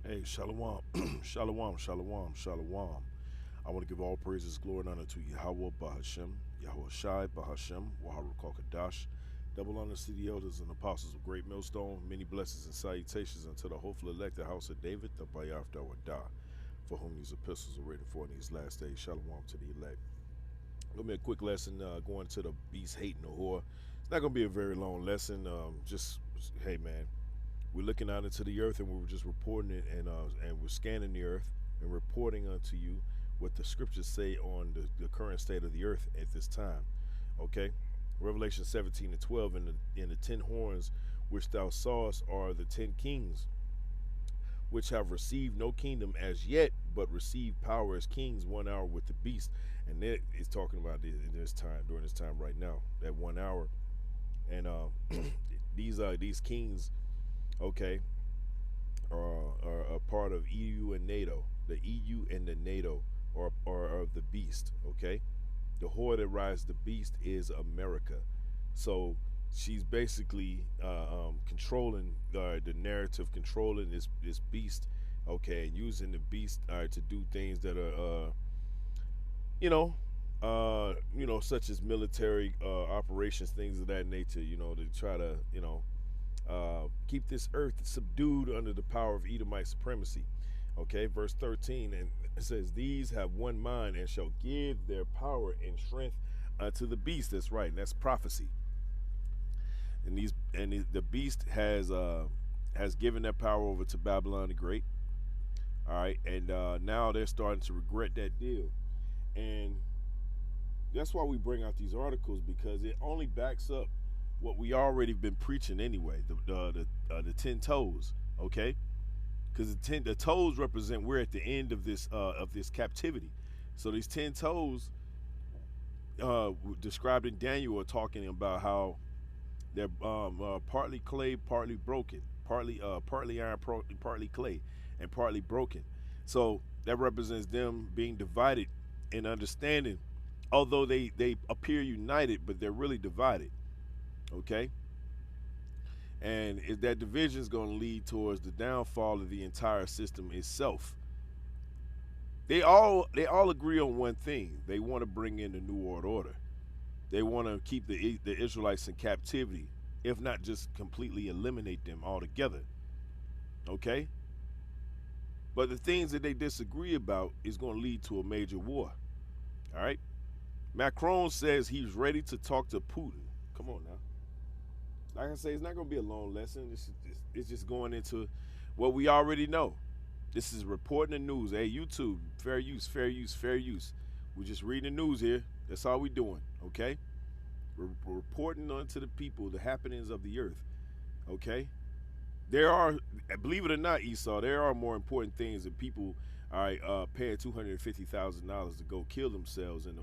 Hey, Shalom, Shalom, Shalom, Shalom. I want to give all praises, glory, and honor to Yahweh, Bahashem, Yahweh Shai, Bahashem, Waharu Kokadash. Double honor to the elders and apostles of Great Millstone. Many blessings and salutations unto the hopeful elect, the house of David, the Bayaf Dawadah, for whom these epistles are written for in these last days. Shalom to the elect. Gonna be a quick lesson going to the beast hating the whore. It's not gonna be a very long lesson. Hey man, we're looking out into the earth and we were just reporting it and we're scanning the earth and reporting unto you what the scriptures say on the current state of the earth at this time. Okay, Revelation 17 and 12, in the 10 horns which thou sawest are the 10 kings which have received no kingdom as yet, but receive power as kings 1 hour with the beast. And that is talking about in this time, during this time right now, that 1 hour. And these kings, okay, are a part of EU and NATO. The EU and the NATO are of the beast, okay? The whore that rides the beast is America. So she's basically controlling the narrative, controlling this beast, okay, and using the beast to do things that are, you know, such as military operations, things of that nature, to try to, keep this earth subdued under the power of Edomite supremacy. Okay, verse 13, and it says, "These have one mind and shall give their power and strength unto the beast." That's right, and that's prophecy. The beast has given that power over to Babylon the Great. All right, and now they're starting to regret that deal, and that's why we bring out these articles, because it only backs up what we already been preaching anyway. The 10 toes, okay? Because the toes represent we're at the end of this captivity. So these 10 toes described in Daniel are talking about how they're partly clay, partly broken, partly iron, partly clay, and partly broken. So that represents them being divided in understanding, although they appear united, but they're really divided. Okay, and if that division is going to lead towards the downfall of the entire system itself. They all agree on one thing: they want to bring in the New World Order. They want to keep the Israelites in captivity, if not just completely eliminate them altogether. Okay, but the things that they disagree about is going to lead to a major war. All right, Macron says he's ready to talk to Putin. Come on now. Like I say, it's not going to be a long lesson. It's just going into what we already know. This is reporting the news. Hey, YouTube, fair use, fair use, fair use. We're just reading the news here. That's all we're doing, okay? We're reporting on to the people the happenings of the earth, okay? There are, believe it or not, Esau, there are more important things than people, all right, paying $250,000 to go kill themselves in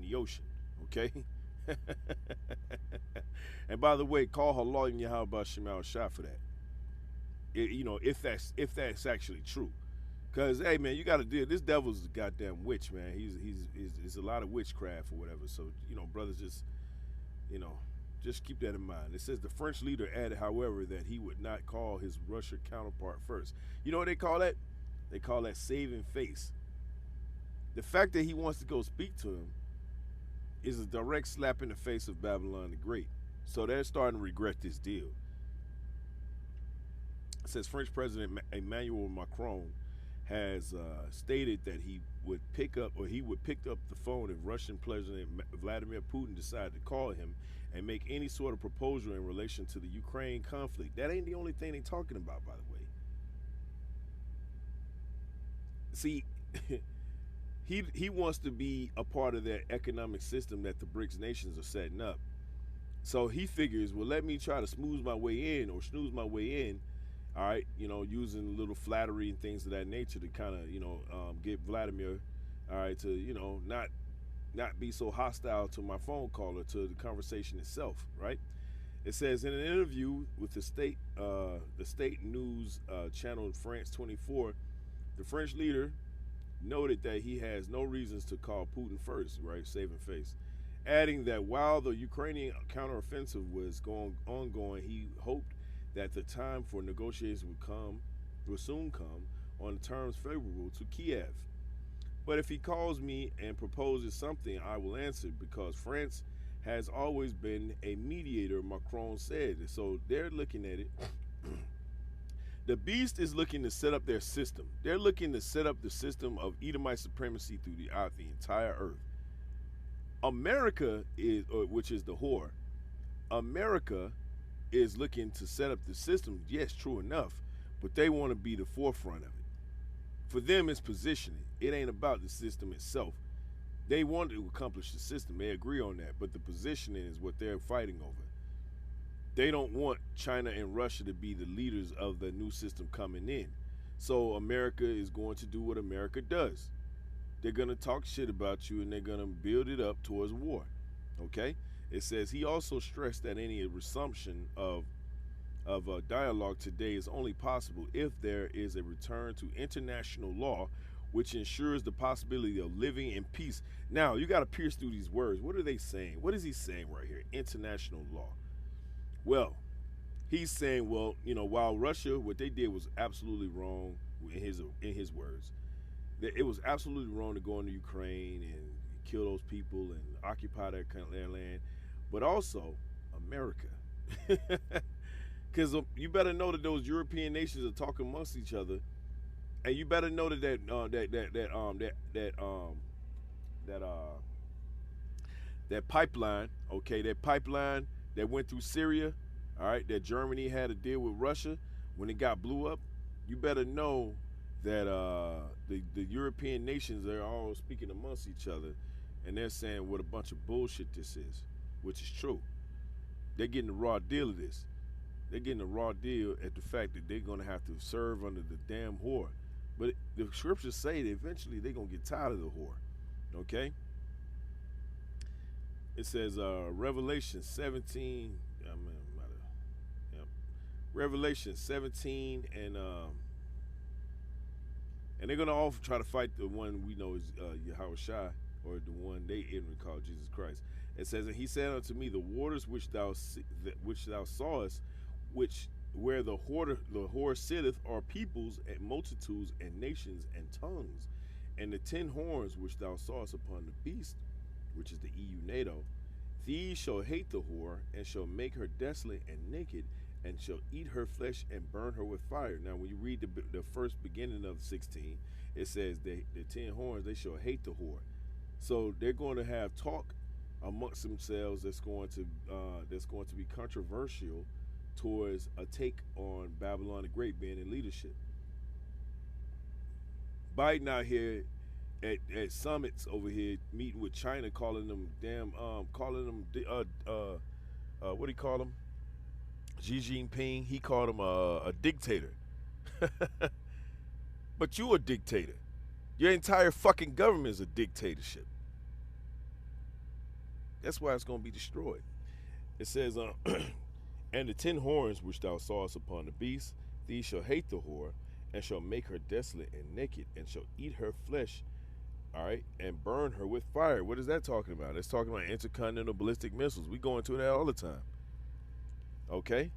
the ocean, okay? And by the way, call Halal and Yahweh Shemal Shah for that. If that's actually true, because hey man, you got to deal. This devil's a goddamn witch, man. He's a lot of witchcraft or whatever. So brothers, you know, just keep that in mind. It says the French leader added, however, that he would not call his Russian counterpart first. You know what they call that? They call that saving face. The fact that he wants to go speak to him is a direct slap in the face of Babylon the Great. So they're starting to regret this deal. It says French President Emmanuel Macron has stated that he would pick up the phone if Russian President Vladimir Putin decided to call him and make any sort of proposal in relation to the Ukraine conflict. That ain't the only thing they're talking about, by the way. See, he wants to be a part of that economic system that the BRICS nations are setting up. So he figures, well, let me try to snooze my way in, all right, using a little flattery and things of that nature to kind of, get Vladimir, all right, to, not be so hostile to my phone call or to the conversation itself, right? It says in an interview with the state news channel France 24, the French leader noted that he has no reasons to call Putin first, right, saving face, adding that while the Ukrainian counteroffensive was ongoing, he hoped that the time for negotiations would come will soon come on terms favorable to Kiev. But if he calls me and proposes something, I will answer because France has always been a mediator, Macron said. So they're looking at it. The beast is looking to set up their system. They're looking to set up the system of Edomite supremacy throughout the entire earth. America is, which is the whore, America is looking to set up the system. Yes, true enough, but they want to be the forefront of it. For them, it's positioning. It ain't about the system itself. They want to accomplish the system. They agree on that, but the positioning is what they're fighting over. They don't want China and Russia to be the leaders of the new system coming in. So America is going to do what America does. They're going to talk shit about you and they're going to build it up towards war. Okay? It says he also stressed that any resumption of dialogue today is only possible if there is a return to international law, which ensures the possibility of living in peace. Now, you got to pierce through these words. What are they saying? What is he saying right here? International law. Well, he's saying, well, while Russia, what they did was absolutely wrong in his words. It was absolutely wrong to go into Ukraine and kill those people and occupy their land, but also America. Because you better know that those European nations are talking amongst each other, and you better know that that pipeline, okay, that pipeline that went through Syria, all right, that Germany had to deal with Russia when it got blew up. You better know that the European nations, they're all speaking amongst each other, and they're saying what a bunch of bullshit this is, which is true. They're getting the raw deal of this. They're getting a raw deal at the fact that they're going to have to serve under the damn whore. But the scriptures say that eventually they're going to get tired of the whore. Okay? It says Revelation 17. Revelation 17 and they're going to all try to fight the one we know is Yahushua, or the one they ignorantly call Jesus Christ. It says, and he said unto me, the waters which thou sawest, where the whore sitteth, are peoples and multitudes and nations and tongues. And the 10 horns which thou sawest upon the beast, which is the EU NATO, these shall hate the whore, and shall make her desolate and naked, and shall eat her flesh and burn her with fire. Now, when you read the first beginning of 16, it says the 10 horns, they shall hate the whore. So they're going to have talk amongst themselves that's going to be controversial towards a take on Babylon the Great being in leadership. Biden out here at summits over here meeting with China, calling them what do you call them? Xi Jinping. He called him a dictator. But you a dictator. Your entire fucking government is a dictatorship. That's why it's going to be destroyed. It says, and the 10 horns which thou sawest upon the beast, these shall hate the whore, and shall make her desolate and naked, and shall eat her flesh, all right, and burn her with fire. What is that talking about? It's talking about intercontinental ballistic missiles. We go into that all the time. Okay?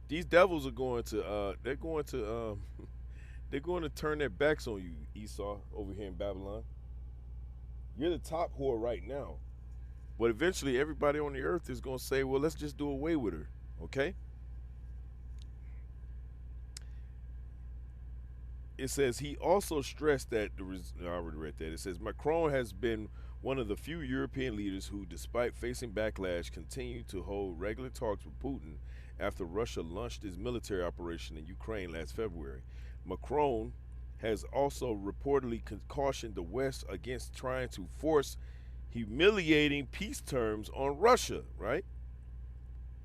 These devils are going to, they're going to turn their backs on you, Esau, over here in Babylon. You're the top whore right now. But eventually everybody on the earth is going to say, well, let's just do away with her. Okay? It says he also stressed that, I already read that. It says Macron has been one of the few European leaders who, despite facing backlash, continue to hold regular talks with Putin after Russia launched its military operation in Ukraine last February. Macron has also reportedly cautioned the West against trying to force humiliating peace terms on Russia, right?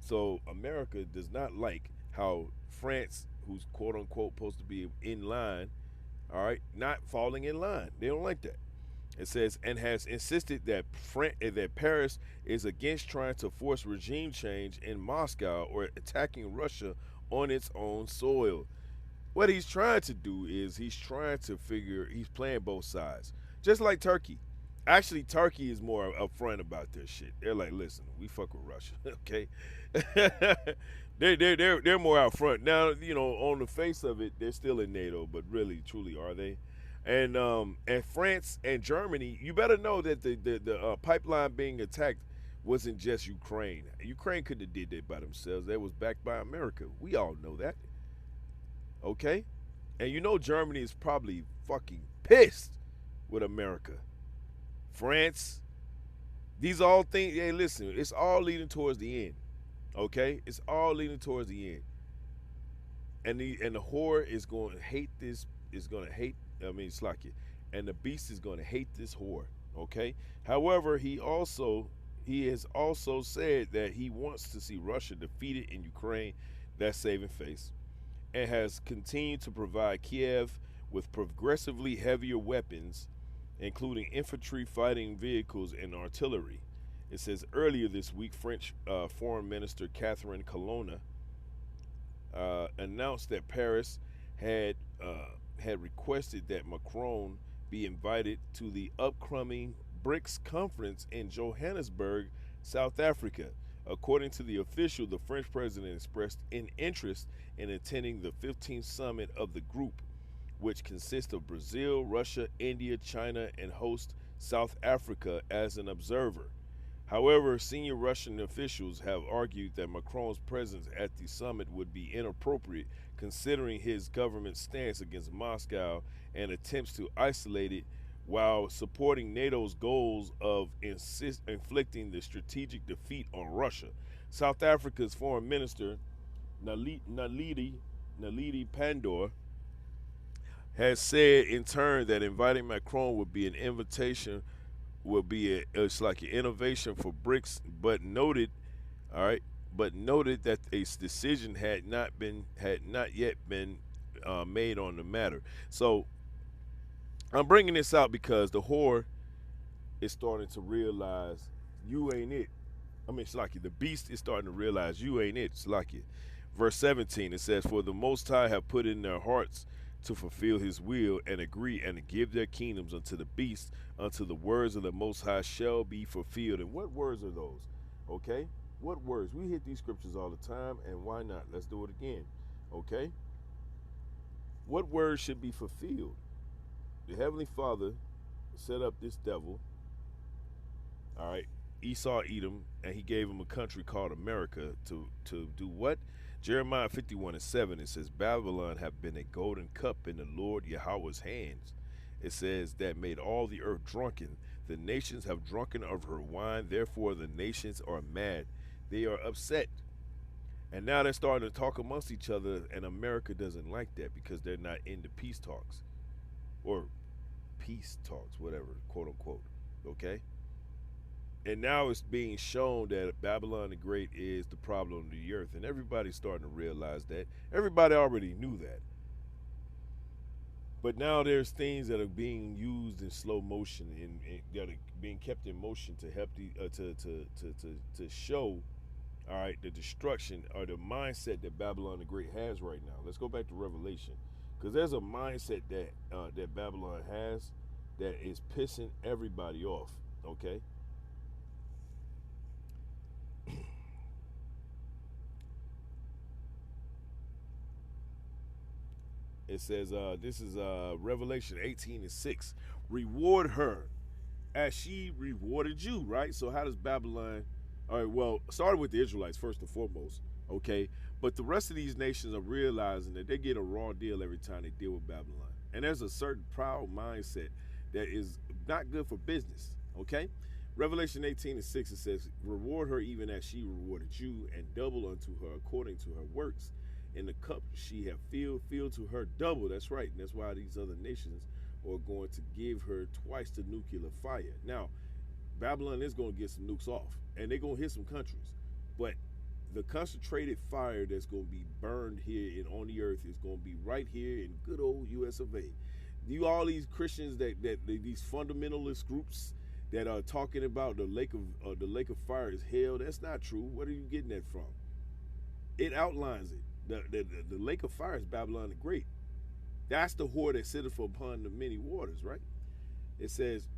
So America does not like how France, who's quote unquote supposed to be in line, all right, not falling in line. They don't like that. It says, and has insisted that Paris is against trying to force regime change in Moscow or attacking Russia on its own soil. What he's trying to do is he's playing both sides. Just like Turkey. Actually, Turkey is more upfront about their shit. They're like, listen, we fuck with Russia, okay? They're more out front. Now, on the face of it, they're still in NATO, but really, truly, are they? And France and Germany, you better know that the pipeline being attacked wasn't just Ukraine. Ukraine couldn't have did that by themselves. That was backed by America. We all know that, okay? And Germany is probably fucking pissed with America. France, these all things. Hey, listen, it's all leading towards the end. Okay, it's all leading towards the end. And the whore is going to hate this. Is going to hate. I mean, it's like it. And the beast is going to hate this whore. Okay. However, he has also said that he wants to see Russia defeated in Ukraine. That's saving face, and has continued to provide Kiev with progressively heavier weapons, including infantry fighting vehicles and artillery. It says earlier this week, French Foreign Minister Catherine Colonna announced that Paris had requested that Macron be invited to the upcoming BRICS conference in Johannesburg, South Africa. According to the official, the French president expressed an interest in attending the 15th summit of the group, which consists of Brazil, Russia, India, China, and host South Africa as an observer. However, senior Russian officials have argued that Macron's presence at the summit would be inappropriate considering his government's stance against Moscow and attempts to isolate it while supporting NATO's goals of inflicting the strategic defeat on Russia. South Africa's foreign minister, Naledi Pandor, has said in turn that inviting Macron would be an invitation, it's like an innovation for BRICS, but noted that a decision had not yet been made on the matter. So I'm bringing this out because the whore is starting to realize you ain't it. I mean, Slakia, the beast is starting to realize you ain't it, Slakia. Verse 17, it says, "For the Most High have put in their hearts to fulfill his will and agree and to give their kingdoms unto the beast, until the words of the Most High shall be fulfilled." And what words are those? Okay? What words? We hit these scriptures all the time, and why not? Let's do it again. Okay? What words should be fulfilled? The Heavenly Father set up this devil, all right, Esau Edom, and he gave him a country called America to do what? Jeremiah 51:7, it says, "Babylon have been a golden cup in the Lord Yahweh's hands." It says, "that made all the earth drunken. The nations have drunken of her wine. Therefore the nations are mad. They are upset." And now they're starting to talk amongst each other, and America doesn't like that because they're not into peace talks. Or peace talks, whatever, quote unquote. Okay? And now it's being shown that Babylon the Great is the problem of the earth. And everybody's starting to realize that. Everybody already knew that. But now there's things that are being used in slow motion and that are being kept in motion to help to show, all right, the destruction or the mindset that Babylon the Great has right now. Let's go back to Revelation, because there's a mindset that Babylon has that is pissing everybody off. Okay. It says, this is Revelation 18:6. "Reward her as she rewarded you," right? So how does Babylon, all right, well, started with the Israelites first and foremost, okay? But the rest of these nations are realizing that they get a raw deal every time they deal with Babylon. And there's a certain proud mindset that is not good for business, okay? Revelation 18:6, it says, "Reward her even as she rewarded you, and double unto her according to her works. In the cup she have filled to her double." That's right. And that's why these other nations are going to give her twice the nuclear fire. Now, Babylon is going to get some nukes off, and they're going to hit some countries. But the concentrated fire that's going to be burned here and on the earth is going to be right here in good old US of A. All these Christians that these fundamentalist groups that are talking about the lake of fire is hell, that's not true. What are you getting that from? It outlines it. The lake of fire is Babylon the Great. That's the whore that sitteth upon the many waters, right? It says,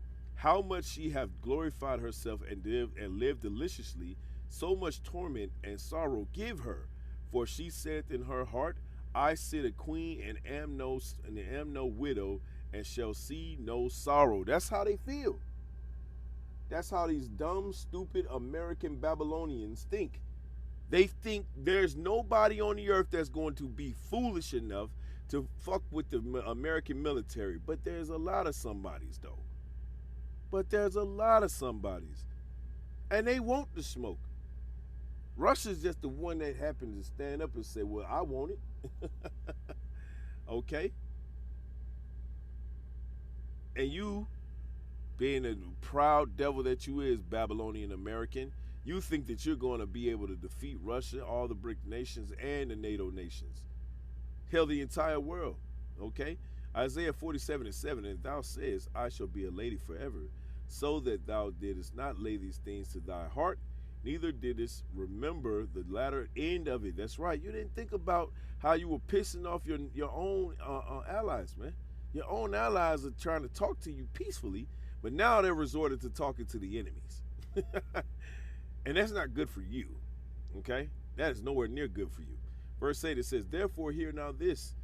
how much she hath glorified herself and lived deliciously, so much torment and sorrow give her. For she saith in her heart, I sit a queen and am no widow, and shall see no sorrow. That's how they feel. That's how these dumb, stupid American Babylonians think. They think there's nobody on the earth that's going to be foolish enough to fuck with the American military. But there's a lot of somebodies, though. But there's a lot of somebodies. And they want the smoke. Russia's just the one that happens to stand up and say, well, I want it. Okay? And you, being a proud devil that you is, Babylonian American, you think that you're going to be able to defeat Russia, all the BRIC nations, and the NATO nations. Hell, the entire world. Okay? Isaiah 47:7, and thou sayest, I shall be a lady forever, so that thou didst not lay these things to thy heart, neither didst remember the latter end of it. That's right. You didn't think about how you were pissing off your own allies, man. Your own allies are trying to talk to you peacefully, but now they're resorted to talking to the enemies. And that's not good for you, okay? That is nowhere near good for you. Verse 8, it says, therefore hear now this,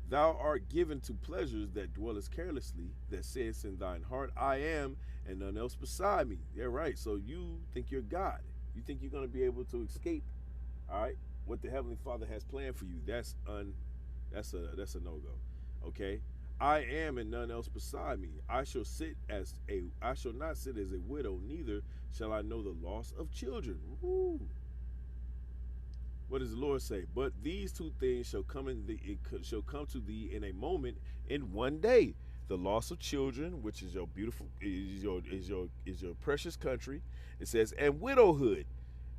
thou art given to pleasures that dwellest carelessly, that sayest in thine heart, I am, and none else beside me. Yeah, right. So you think you're God. You think you're going to be able to escape, all right, what the Heavenly Father has planned for you. That's a no-go, okay? I am and none else beside me. I shall not sit as a widow, neither shall I know the loss of children. Woo. What does the Lord say? But these two things shall come to thee in a moment, in one day. The loss of children, which is your beautiful, is your precious country. It says, and widowhood,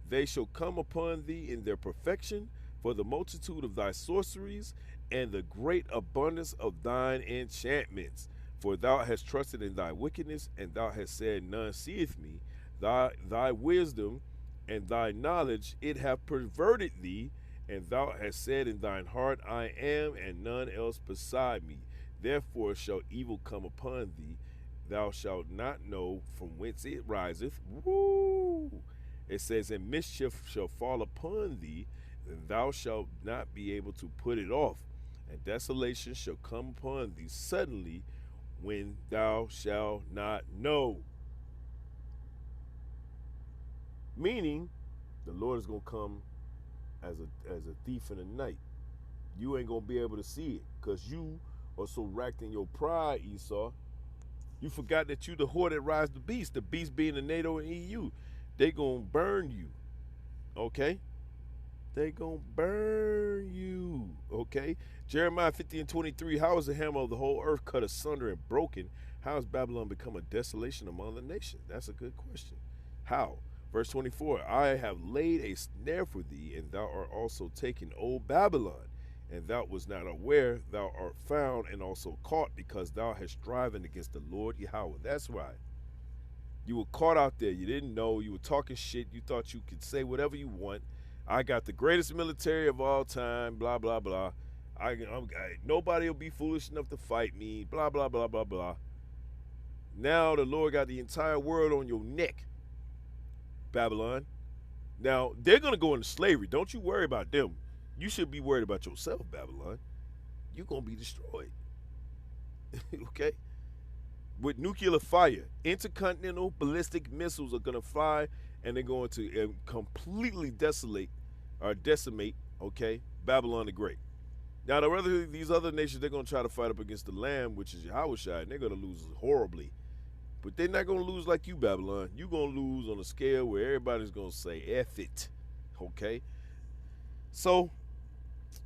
they shall come upon thee in their perfection, for the multitude of thy sorceries, and the great abundance of thine enchantments. For thou hast trusted in thy wickedness, and thou hast said, none seeth me. Thy wisdom and thy knowledge, it hath perverted thee, and thou hast said in thine heart, I am, and none else beside me. Therefore shall evil come upon thee. Thou shalt not know from whence it riseth. Woo! It says, and mischief shall fall upon thee, and thou shalt not be able to put it off. And desolation shall come upon thee suddenly, when thou shalt not know. Meaning, the Lord is going to come as a thief in the night. You ain't going to be able to see it, because you are so racked in your pride, Esau. You forgot that you the whore that rides the beast being the NATO and EU. They going to burn you, okay? They gonna burn you, okay? Jeremiah 50:23, how is the hammer of the whole earth cut asunder and broken? How has Babylon become a desolation among the nations? That's a good question. How? Verse 24, I have laid a snare for thee, and thou art also taken, O Babylon, and thou was not aware, thou art found and also caught, because thou hast striven against the Lord Yahweh. That's right. You were caught out there. You didn't know. You were talking shit. You thought you could say whatever you want. I got the greatest military of all time, blah, blah, blah. Nobody will be foolish enough to fight me, blah, blah, blah, blah, blah. Now the Lord got the entire world on your neck, Babylon. Now, they're going to go into slavery. Don't you worry about them. You should be worried about yourself, Babylon. You're going to be destroyed. Okay? With nuclear fire, intercontinental ballistic missiles are going to fly, and they're going to completely decimate, okay, Babylon the Great. Now, these other nations, they're going to try to fight up against the Lamb, which is Yahushua, and they're going to lose horribly. But they're not going to lose like you, Babylon. You're going to lose on a scale where everybody's going to say, F it, okay? So,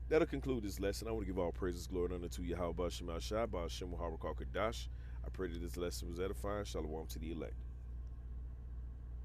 that'll conclude this lesson. I want to give all praises, glory, and honor to Yahweh, Ba'ashem, Al-Shai, Ba'ashem, Muharakal Kadash. I pray that this lesson was edifying. Shalom to the elect.